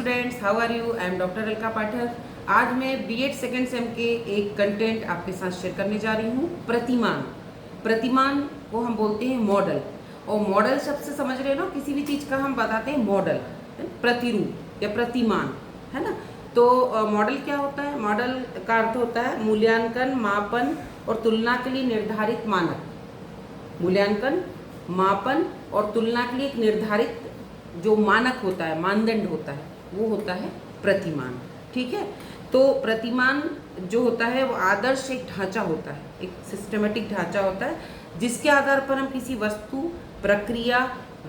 Students, how are you? I am doctor Alka Pathak. आज मैं BEd second same के एक कंटेंट आपके साथ शेयर करने जा रही हूँ। प्रतिमान। प्रतिमान को हम बोलते हैं मॉडल, और मॉडल शब्द से समझ रहे हो ना, किसी भी चीज़ का हम बताते हैं मॉडल, प्रतिरूप या प्रतिमान, है ना। तो मॉडल क्या होता है? मॉडल का अर्थ होता है मूल्यांकन, मापन और तुलना के लिए निर्धारित मानक। मूल्यांकन, मापन और तुलना के लिए एक निर्धारित जो मानक होता है, मानदंड होता है, वो होता है प्रतिमान। ठीक है। तो प्रतिमान जो होता है वो आदर्श एक ढांचा होता है, एक सिस्टमेटिक ढांचा होता है, जिसके आधार पर हम किसी वस्तु, प्रक्रिया,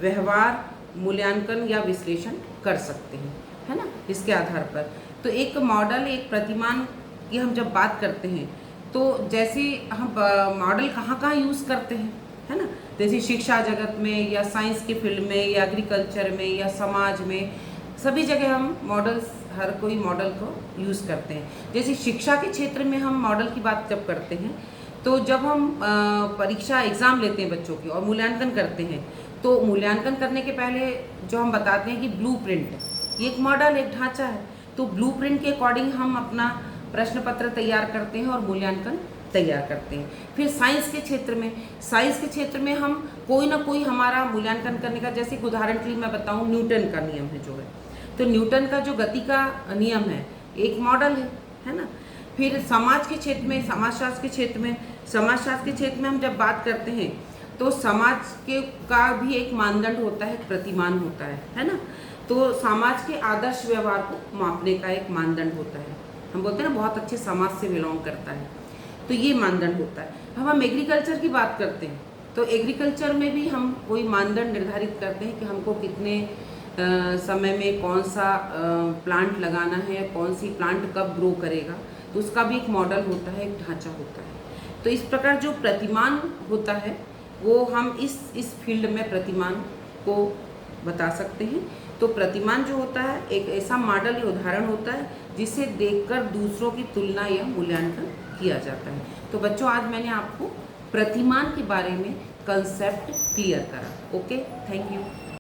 व्यवहार, मूल्यांकन या विश्लेषण कर सकते हैं, है ना, इसके आधार पर। तो एक मॉडल, एक प्रतिमान की हम जब बात करते हैं तो जैसे हम मॉडल कहाँ कहाँ यूज़ करते हैं, है ना। जैसे शिक्षा जगत में या साइंस के फील्ड में या एग्रीकल्चर में या समाज में, सभी जगह हम मॉडल्स, हर कोई मॉडल को यूज़ करते हैं। जैसे शिक्षा के क्षेत्र में हम मॉडल की बात जब करते हैं तो जब हम परीक्षा एग्ज़ाम लेते हैं बच्चों की और मूल्यांकन करते हैं, तो मूल्यांकन करने के पहले जो हम बताते हैं कि ब्लूप्रिंट, ये एक मॉडल, एक ढांचा है। तो ब्लूप्रिंट के अकॉर्डिंग हम अपना प्रश्न पत्र तैयार करते हैं और मूल्यांकन तैयार करते हैं। फिर साइंस के क्षेत्र में हम कोई ना कोई हमारा मूल्यांकन करने का, जैसे उदाहरण के लिए मैं बताऊं, न्यूटन का नियम है जो है, तो न्यूटन का जो गति का नियम है एक मॉडल है ना। फिर समाज के क्षेत्र में, समाजशास्त्र के क्षेत्र में हम जब बात करते हैं तो समाज के का भी एक मानदंड होता है, प्रतिमान होता है ना। तो समाज के आदर्श व्यवहार को मापने का एक मानदंड होता है। हम बोलते हैं ना, बहुत अच्छे समाज से बिलोंग करता है, तो ये मानदंड होता है। अब हम एग्रीकल्चर की बात करते हैं तो एग्रीकल्चर में भी हम कोई मानदंड निर्धारित करते हैं कि हमको कितने समय में कौन सा प्लांट लगाना है, कौन सी प्लांट कब ग्रो करेगा, तो उसका भी एक मॉडल होता है, एक ढांचा होता है। तो इस प्रकार जो प्रतिमान होता है वो हम इस फील्ड में प्रतिमान को बता सकते हैं। तो प्रतिमान जो होता है एक ऐसा मॉडल या उदाहरण होता है जिसे देखकर दूसरों की तुलना या मूल्यांकन किया जाता है। तो बच्चों, आज मैंने आपको प्रतिमान के बारे में कंसेप्ट क्लियर करा। Okay, thank you.